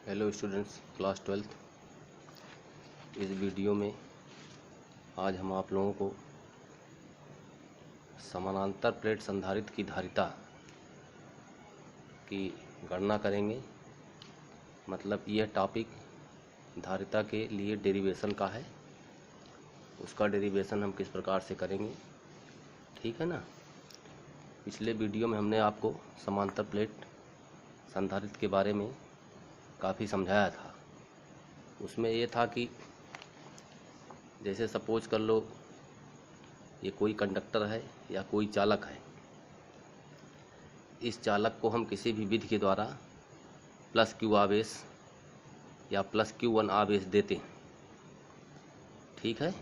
Hello students, class 12th। इस video में आज हम आप लोगों को समानांतर प्लेट संधारित्र की धारिता की गणना करेंगे। मतलब यह टॉपिक धारिता के लिए डेरिवेशन का है। उसका डेरिवेशन हम किस प्रकार से करेंगे, ठीक है ना। पिछले वीडियो में हमने आपको समांतर प्लेट संधारित्र के बारे में काफ़ी समझाया था। उसमें ये था कि जैसे सपोज कर लो ये कोई कंडक्टर है या कोई चालक है। इस चालक को हम किसी भी विधि के द्वारा प्लस क्यू आवेश या प्लस Q1 आवेश देते हैं, ठीक है।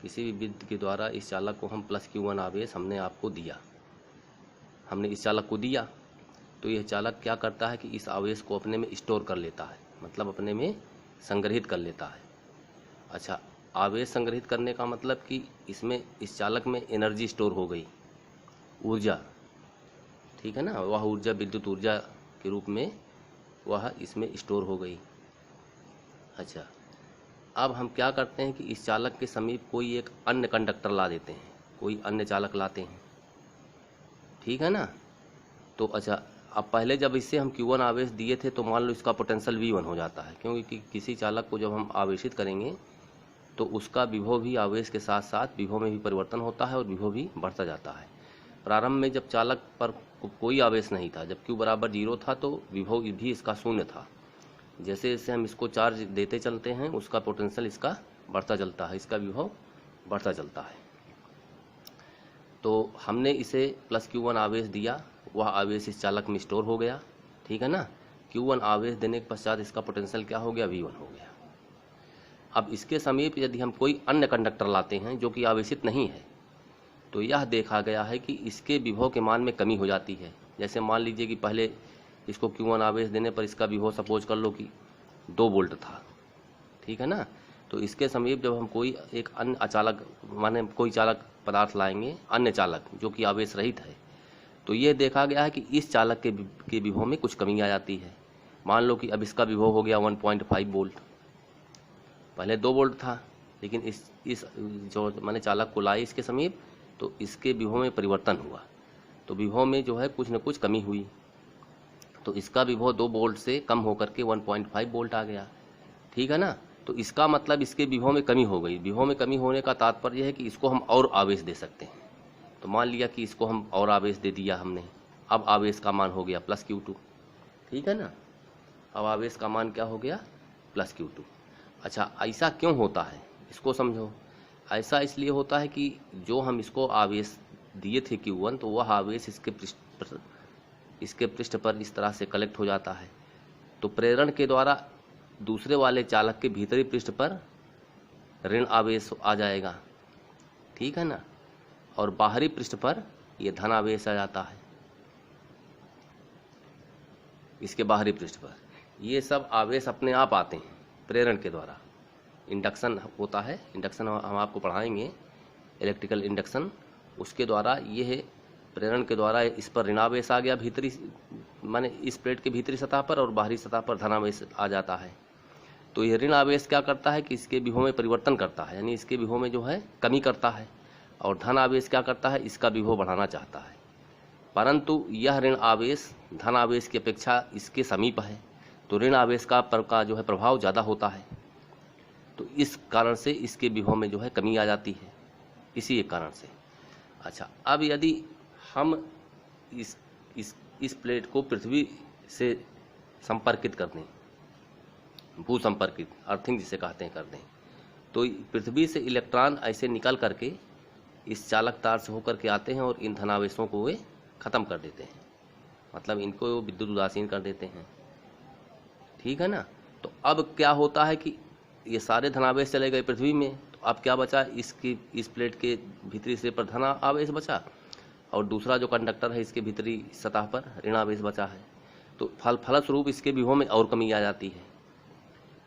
किसी भी विधि के द्वारा इस चालक को हम प्लस Q1 आवेश हमने आपको दिया, हमने इस चालक को दिया, तो यह चालक क्या करता है कि इस आवेश को अपने में स्टोर कर लेता है, मतलब अपने में संग्रहित कर लेता है। अच्छा, आवेश संग्रहित करने का मतलब कि इसमें इस चालक में एनर्जी स्टोर हो गई, ऊर्जा, ठीक है ना। वह ऊर्जा विद्युत ऊर्जा के रूप में वह इसमें स्टोर हो गई। अच्छा, अब हम क्या करते हैं कि इस चालक के समीप कोई एक अन्य कंडक्टर ला देते हैं, कोई अन्य चालक लाते हैं, ठीक है ना। तो अच्छा, अब पहले जब इससे हम Q1 आवेश दिए थे तो मान लो इसका पोटेंशियल V1 हो जाता है, क्योंकि किसी चालक को जब हम आवेशित करेंगे तो उसका विभव भी आवेश के साथ साथ विभव में भी परिवर्तन होता है और विभव भी बढ़ता जाता है। प्रारंभ में जब चालक पर कोई आवेश नहीं था, जब Q बराबर 0 था, तो विभव भी इसका शून्य था। जैसे जैसे हम इसको चार्ज देते चलते हैं उसका पोटेंशियल इसका बढ़ता चलता है, इसका विभव बढ़ता चलता है। तो हमने इसे प्लस Q1 आवेश दिया, वह आवेश इस चालक में स्टोर हो गया, ठीक है ना। Q1 आवेश देने के पश्चात इसका पोटेंशियल क्या हो गया, V1 हो गया। अब इसके समीप यदि हम कोई अन्य कंडक्टर लाते हैं जो कि आवेशित नहीं है, तो यह देखा गया है कि इसके विभव के मान में कमी हो जाती है। जैसे मान लीजिए कि पहले इसको Q1 आवेश देने पर इसका विभव सपोज कर लो कि 2 वोल्ट था, ठीक है ना। तो इसके समीप जब हम कोई एक अन्य अचालक माने कोई चालक पदार्थ लाएंगे, अन्य चालक जो कि आवेश रहित है, तो ये देखा गया है कि इस चालक के विभव में कुछ कमी आ जाती है। मान लो कि अब इसका विभव हो गया 1.5 वोल्ट, पहले 2 वोल्ट था, लेकिन इस जो मैंने चालक को लाए इसके समीप, तो इसके विभव में परिवर्तन हुआ, तो विभव में जो है कुछ न कुछ कमी हुई, तो इसका विभव 2 वोल्ट से कम होकर के 1.5 वोल्ट आ गया, ठीक है ना। तो इसका मतलब इसके विभव में कमी हो गई। विभव में कमी होने का तात्पर्य है कि इसको हम और आवेश दे सकते हैं। तो मान लिया कि इसको हम और आवेश दे दिया हमने, अब आवेश का मान हो गया प्लस Q2, ठीक है ना। अब आवेश का मान क्या हो गया, प्लस Q2। अच्छा, ऐसा क्यों होता है इसको समझो। ऐसा इसलिए होता है कि जो हम इसको आवेश दिए थे Q1, तो वह आवेश इसके पृष्ठ पर इस तरह से कलेक्ट हो जाता है, तो प्रेरण के द्वारा दूसरे वाले चालक के भीतरी पृष्ठ पर ऋण आवेश आ जाएगा, ठीक है ना, और बाहरी पृष्ठ पर यह धन आवेश आ जाता है। इसके बाहरी पृष्ठ पर ये सब आवेश अपने आप आते हैं प्रेरण के द्वारा। इंडक्शन होता है, इंडक्शन हम आपको पढ़ाएंगे, इलेक्ट्रिकल इंडक्शन, उसके द्वारा ये है प्रेरण के द्वारा इस पर ऋणावेश आ गया भीतरी माने इस प्लेट के भीतरी सतह पर, और बाहरी सतह पर धनावेश आ जाता है। तो ये ऋण आवेश क्या करता है कि इसके विभव में परिवर्तन करता है, यानी इसके विभव में जो है कमी करता है, और धन आवेश क्या करता है, इसका विभव बढ़ाना चाहता है। परंतु यह ऋण आवेश धन आवेश की अपेक्षा इसके समीप है, तो ऋण आवेश का जो है प्रभाव ज़्यादा होता है, तो इस कारण से इसके विभव में जो है कमी आ जाती है, इसी एक कारण से। अच्छा, अब यदि हम इस प्लेट को पृथ्वी से संपर्कित कर दें, भू संपर्कित, अर्थिंग जिसे कहते हैं, कर दें, तो पृथ्वी से इलेक्ट्रॉन ऐसे निकल करके इस चालक तार से होकर के आते हैं और इन धनावेशों को वे ख़त्म कर देते हैं, मतलब इनको विद्युत उदासीन कर देते हैं, ठीक है ना। तो अब क्या होता है कि ये सारे धनावेश चले गए पृथ्वी में, तो अब क्या बचा, इस प्लेट के भीतरी सिरे पर धन आवेश बचा, और दूसरा जो कंडक्टर है इसके भीतरी सतह पर ऋणावेश बचा है। तो फलस्वरूप इसके विभव में और कमी आ जाती है।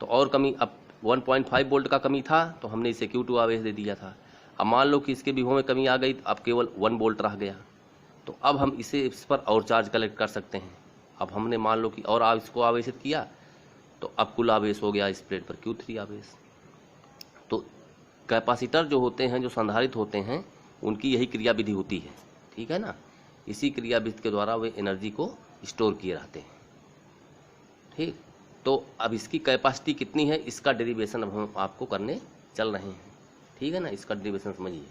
तो और कमी, अब 1.5 वोल्ट का कमी था तो हमने इसे Q2 आवेश दे दिया था। अब मान लो कि इसके विभव में कमी आ गई, अब केवल 1 वोल्ट रह गया, तो अब हम इस पर और चार्ज कलेक्ट कर सकते हैं। अब हमने मान लो कि और इसको आवेशित किया, तो अब कुल आवेश हो गया इस प्लेट पर Q3 आवेश। तो कैपेसिटर जो होते हैं, जो संधारित्र होते हैं, उनकी यही क्रियाविधि होती है, ठीक है ना। इसी क्रियाविधि के द्वारा वे एनर्जी को स्टोर किए रहते हैं, ठीक। तो अब इसकी कैपेसिटी कितनी है, इसका डेरिवेशन अब हम आपको करने चल रहे हैं, ठीक है ना। इसका डेरिवेशन समझिए।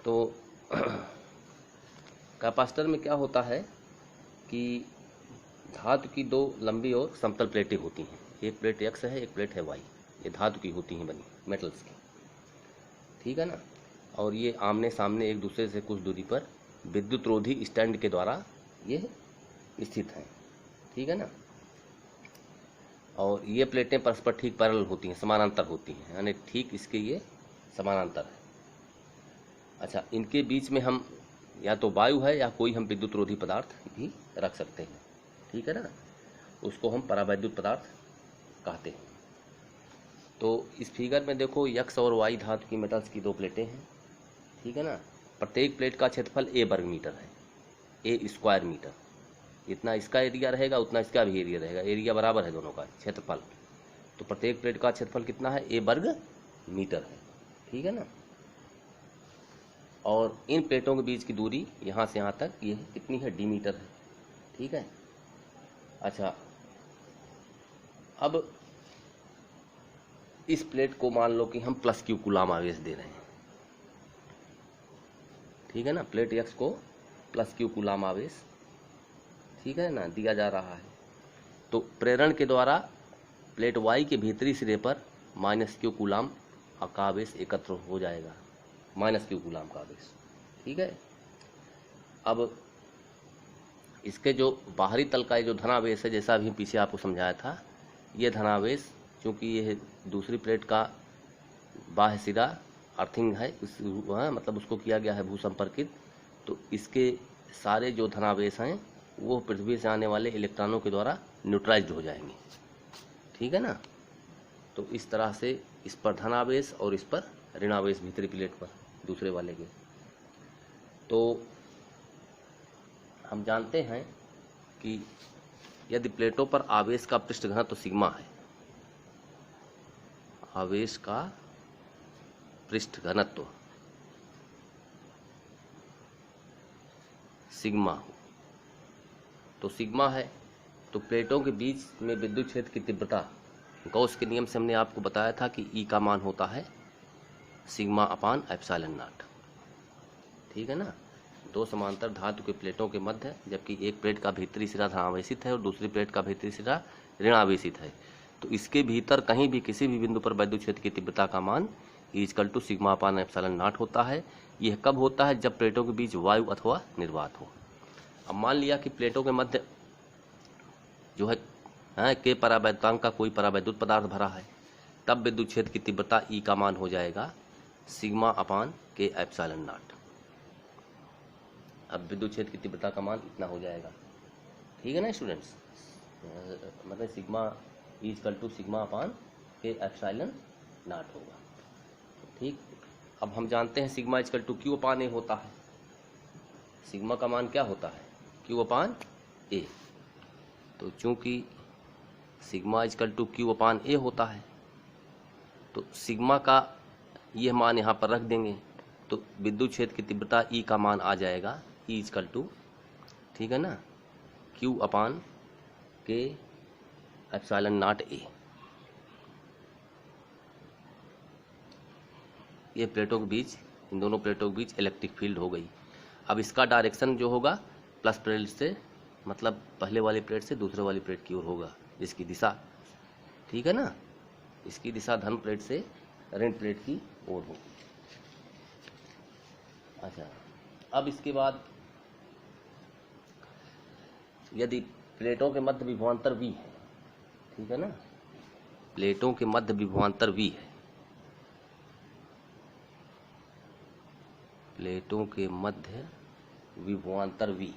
तो कैपेसिटर में क्या होता है कि धातु की दो लंबी और समतल प्लेटें होती हैं, एक प्लेट X है, एक प्लेट है Y। ये धातु की होती हैं बनी, मेटल्स की, ठीक है ना। और ये आमने सामने एक दूसरे से कुछ दूरी पर विद्युत रोधी स्टैंड के द्वारा ये स्थित हैं, ठीक है ना। और ये प्लेटें परस्पर ठीक पैरेलल होती हैं, समानांतर होती हैं, यानी ठीक इसके ये समानांतर है। अच्छा, इनके बीच में हम या तो वायु है या कोई हम विद्युत रोधी पदार्थ भी रख सकते हैं, ठीक है ना। उसको हम परावैद्युत पदार्थ कहते हैं। तो इस फिगर में देखो X और Y धातु की मेटल्स की दो प्लेटें हैं, ठीक है ना। प्रत्येक प्लेट का क्षेत्रफल A वर्ग मीटर है, A स्क्वायर मीटर। जितना इसका एरिया रहेगा उतना इसका भी एरिया रहेगा, एरिया बराबर है दोनों का क्षेत्रफल। तो प्रत्येक प्लेट का क्षेत्रफल कितना है, A वर्ग मीटर है, ठीक है ना। और इन प्लेटों के बीच की दूरी यहाँ से यहाँ तक ये कितनी है, D मीटर है, ठीक है। अच्छा, अब इस प्लेट को मान लो कि हम प्लस Q कूलाम आवेश दे रहे हैं, ठीक है ना। प्लेट X को प्लस Q कूलाम आवेश, ठीक है ना, दिया जा रहा है। तो प्रेरण के द्वारा प्लेट Y के भीतरी सिरे पर माइनस Q कूलाम का आवेश एकत्र हो जाएगा, माइनस Q कूलाम का आवेश, ठीक है। अब इसके जो बाहरी तल का जो धनावेश है, जैसा अभी पीछे आपको समझाया था, ये धनावेश चूँकि ये दूसरी प्लेट का बाह्य सिरा अर्थिंग है, मतलब उसको किया गया है भूसंपर्कित, तो इसके सारे जो धनावेश हैं वो पृथ्वी से आने वाले इलेक्ट्रॉनों के द्वारा न्यूट्रलाइज्ड हो जाएंगे, ठीक है ना। तो इस तरह से इस पर धनावेश और इस पर ऋणावेश भीतरी प्लेट पर दूसरे वाले के। तो हम जानते हैं कि यदि प्लेटों पर आवेश का पृष्ठ घनत्व सिग्मा है, आवेश का पृष्ठ घनत्व सिग्मा हो, तो सिग्मा है तो प्लेटों के बीच में विद्युत क्षेत्र की तीव्रता गॉस के नियम से हमने आपको बताया था कि E का मान होता है सिग्मा अपान एप्सिलॉन नॉट, ठीक है ना। दो समांतर धातु के प्लेटों के मध्य, जबकि एक प्लेट का भीतरी सिरा धनावेशित है और दूसरी प्लेट का भीतरी सिरा ऋणावेशित है, तो इसके भीतर कहीं भी किसी भी बिंदु पर विद्युत क्षेत्र की तीव्रता का मान E sigma upon epsilon not होता है। यह कब होता है, जब प्लेटों के बीच वायु अथवा निर्वात हो। अब मान लिया कि प्लेटों के मध्य जो है के परावैद्युतांक का कोई परावैद्युत पदार्थ भरा है, तब विद्युत क्षेत्र की तीव्रता E का मान हो जाएगा sigma upon K epsilon not. अब विद्युत क्षेत्र की तीव्रता का मान इतना हो जाएगा, ठीक है ना स्टूडेंट्स। मतलब sigma sigma upon K epsilon not होगा, ठीक। अब हम जानते हैं सिग्मा Q अपान A होता है। सिग्मा का मान क्या होता है, Q अपान A। तो चूंकि सिग्मा Q अपान A होता है, तो सिग्मा का यह मान यहाँ पर रख देंगे, तो विद्युत क्षेत्र की तीव्रता E का मान आ जाएगा E ठीक है ना, Q upon K epsilon not A। ये प्लेटों के बीच, इन दोनों प्लेटों के बीच इलेक्ट्रिक फील्ड हो गई। अब इसका डायरेक्शन जो होगा प्लस प्लेट से, मतलब पहले वाली प्लेट से दूसरे वाली प्लेट की ओर होगा, जिसकी दिशा, ठीक है ना, इसकी दिशा धन प्लेट से ऋण प्लेट की ओर होगी। अच्छा, अब इसके बाद यदि प्लेटों के मध्य विभवांतर V है, ठीक है ना, प्लेटों के मध्य विभवांतर V है, प्लेटों के मध्य विभवांतर V,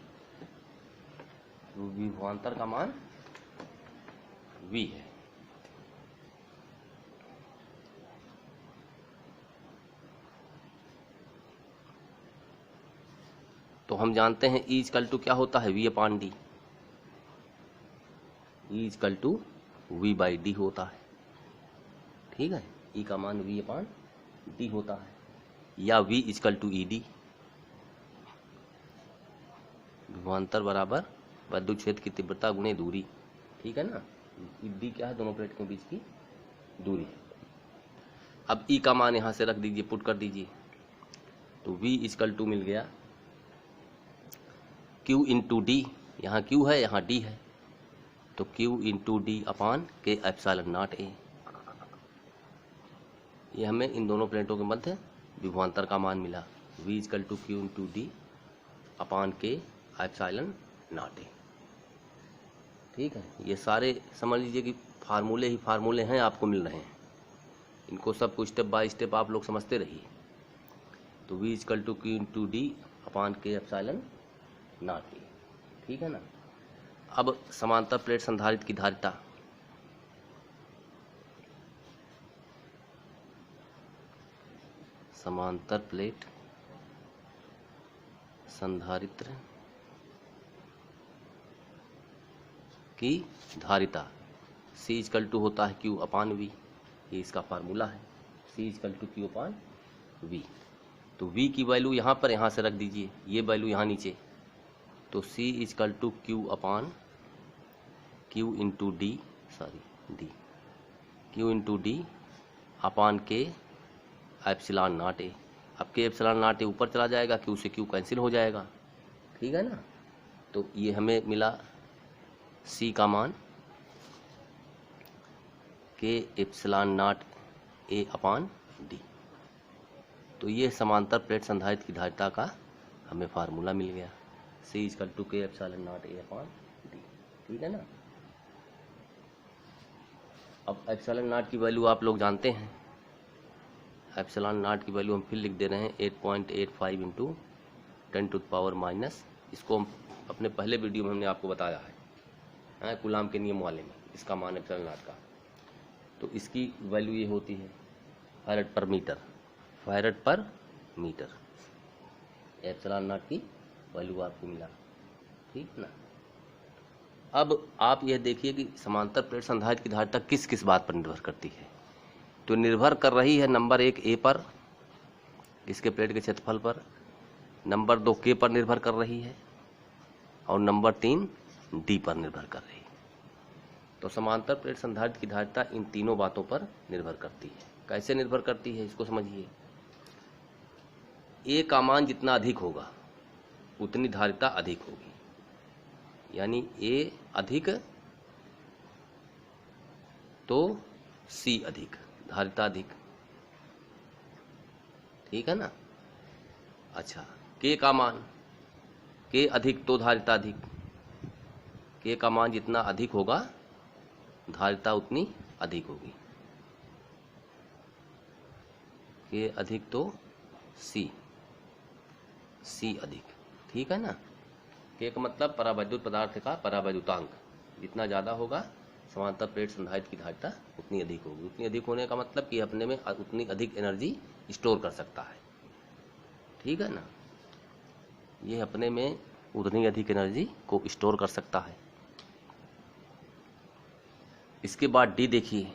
विभवांतर का मान V है, तो हम जानते हैं E क्या होता है, V upon D। E v by D होता है, ठीक है। E का मान v अपान डी होता है, या v equal to E D, विभवांतर बराबर विद्युत क्षेत्र की तीव्रता गुणे दूरी, ठीक है ना। डी क्या है, दोनों प्लेट के बीच की दूरी। अब E का मान यहाँ से रख दीजिए, पुट कर दीजिए, तो v इक्वल टू मिल गया Q इंटू डी, यहाँ Q है यहाँ D है, तो Q into D upon K epsilon naught ए। ये हमें इन दोनों प्लेटों के मध्य विभवांतर का मान मिला, v equal to Q into D upon K epsilon naught ए, ठीक है। ये सारे समझ लीजिए कि फार्मूले ही फार्मूले हैं, आपको मिल रहे हैं, इनको सबको स्टेप बाय स्टेप आप लोग समझते रहिए। तो v equal to Q into D upon K epsilon naught ए, ठीक है ना। अब समांतर प्लेट संधारित्र की धारिता, समांतर प्लेट संधारित्र की धारिता C इक्वल टू होता है Q अपान V, ये इसका फार्मूला है, C equal to Q upon V। तो V की वैल्यू यहाँ पर यहाँ से रख दीजिए, ये वैल्यू यहाँ नीचे, तो C equal to Q upon Q into D, sorry D, Q into D upon K epsilon naught ए। अब के एप्सिलॉन नॉट ए ऊपर चला जाएगा, Q से Q कैंसिल हो जाएगा, ठीक है ना। तो ये हमें मिला C का मान के epsilon naught A upon D. तो ये समांतर प्लेट संधारित्र की धारिता का हमें फार्मूला मिल गया, C इक्वल टू के epsilon naught A upon D, ठीक है ना। अब एप्सिलॉन नॉट की वैल्यू आप लोग जानते हैं, एप्सिलॉन नॉट की वैल्यू हम फिर लिख दे रहे हैं 8.85 इंटू 10⁻⁻, इसको हम अपने पहले वीडियो में हमने आपको बताया है, कूलाम के नियम वाले में, इसका मान एप्सिलॉन नॉट का। तो इसकी वैल्यू ये होती है फैरेड पर मीटर, फैरेड पर मीटर, एप्सिलॉन नॉट की वैल्यू आपको मिला, ठीक है ना। अब आप यह देखिए कि समांतर प्लेट संधारित्र की धारिता किस किस बात पर निर्भर करती है। तो निर्भर कर रही है नंबर 1 ए पर, इसके प्लेट के क्षेत्रफल पर, नंबर 2 के पर निर्भर कर रही है, और नंबर 3 डी पर निर्भर कर रही है। तो समांतर प्लेट संधारित्र की धारिता इन तीनों बातों पर निर्भर करती है। कैसे निर्भर करती है इसको समझिए। ए का मान जितना अधिक होगा उतनी धारिता अधिक होगी, यानी ए अधिक तो सी अधिक, धारिता अधिक, ठीक है ना। अच्छा, के का मान, के अधिक तो धारिता अधिक, के का मान जितना अधिक होगा धारिता उतनी अधिक होगी, के अधिक तो सी, सी अधिक, ठीक है ना। के का मतलब परावैद्युत पदार्थ का परावैद्युतांक जितना ज़्यादा होगा समांतर प्लेट संधारित्र की धारिता उतनी अधिक होगी। उतनी अधिक होने का मतलब कि अपने में उतनी अधिक एनर्जी स्टोर कर सकता है, ठीक है ना। ये अपने में उतनी अधिक एनर्जी को स्टोर कर सकता है। इसके बाद डी देखिए,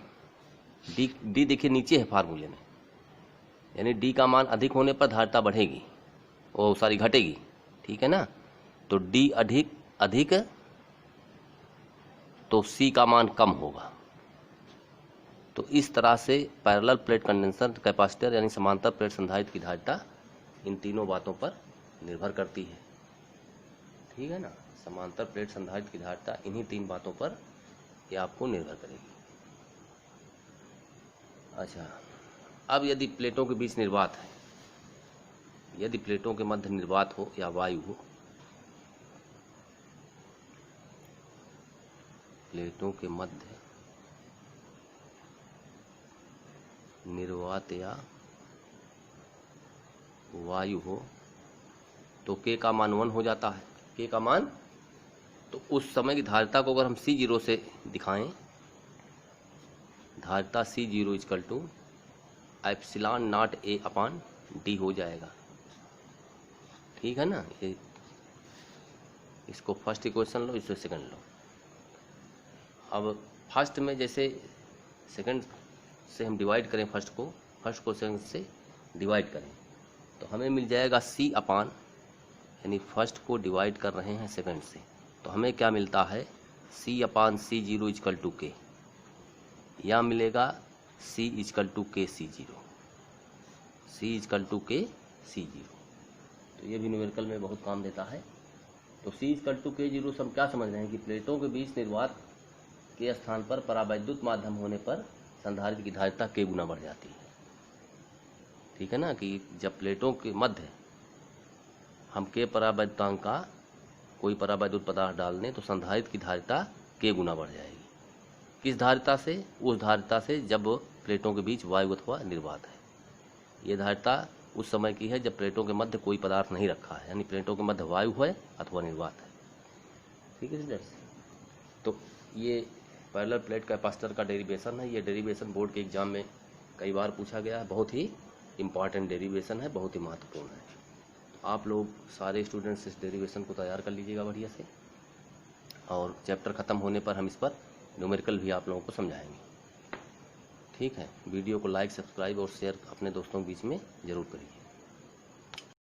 डी देखिए नीचे है फार्मूले में, यानी डी का मान अधिक होने पर धारिता बढ़ेगी, ओ सॉरी घटेगी, ठीक है ना। तो डी अधिक तो सी का मान कम होगा। तो इस तरह से पैरेलल प्लेट कंडेंसर कैपेसिटर यानी समांतर प्लेट संधारित्र की धारिता इन तीनों बातों पर निर्भर करती है, ठीक है ना। समांतर प्लेट संधारित्र की धारिता इन्हीं 3 बातों पर ये आपको निर्भर करेगी। अच्छा, अब यदि प्लेटों के बीच निर्वात है, यदि प्लेटों के मध्य निर्वात हो या वायु हो, प्लेटों के मध्य निर्वात या वायु हो, तो के का मान 1 हो जाता है, के का मान। तो उस समय की धारिता को अगर हम C0 से दिखाएं, धारिता C0 equal to epsilon naught A upon D हो जाएगा, ठीक है ना। ये इसको फर्स्ट इक्वेशन लो, इसको सेकंड लो। अब फर्स्ट में जैसे सेकंड से हम डिवाइड करें फर्स्ट को सेकंड से डिवाइड करें तो हमें मिल जाएगा सी अपान, यानी फर्स्ट को डिवाइड कर रहे हैं सेकंड से, तो हमें क्या मिलता है सी अपान सी जीरो इजकल टू के, या मिलेगा सी इजकल टू के सी जीरो, सी इजकल टू के सी जीरो। तो ये भी न्यूमेरिकल में बहुत काम देता है। तो सी इजकल टू के जीरो से हम क्या समझ रहे हैं कि प्लेटों के बीच निर्वात के स्थान पर परावैद्युत माध्यम होने पर संधारित्र की धारिता के गुना बढ़ जाती है। ठीक है ना, कि जब प्लेटों के मध्य हम के परावैद्युतांक का कोई परावैद्युत पदार्थ डाल दें तो संधारित्र की धारिता के गुना बढ़ जाएगी। किस धारिता से? उस धारिता से जब प्लेटों के बीच वायु अथवा निर्वात है। ये धारिता उस समय की है जब प्लेटों के मध्य कोई पदार्थ नहीं रखा है, यानी प्लेटों के मध्य वायु है अथवा निर्वात है। ठीक है स्टूडेंट्स, तो ये पैरेलल प्लेट कैपेसिटर का डेरिवेशन है। ये डेरिवेशन बोर्ड के एग्जाम में कई बार पूछा गया है, बहुत ही इम्पॉर्टेंट डेरिवेशन है, बहुत ही महत्वपूर्ण है। तो आप लोग सारे स्टूडेंट्स इस डेरिवेशन को तैयार कर लीजिएगा बढ़िया से, और चैप्टर ख़त्म होने पर हम इस पर न्यूमेरिकल भी आप लोगों को समझाएंगे। ठीक है, वीडियो को लाइक, सब्सक्राइब और शेयर अपने दोस्तों के बीच में ज़रूर करिए।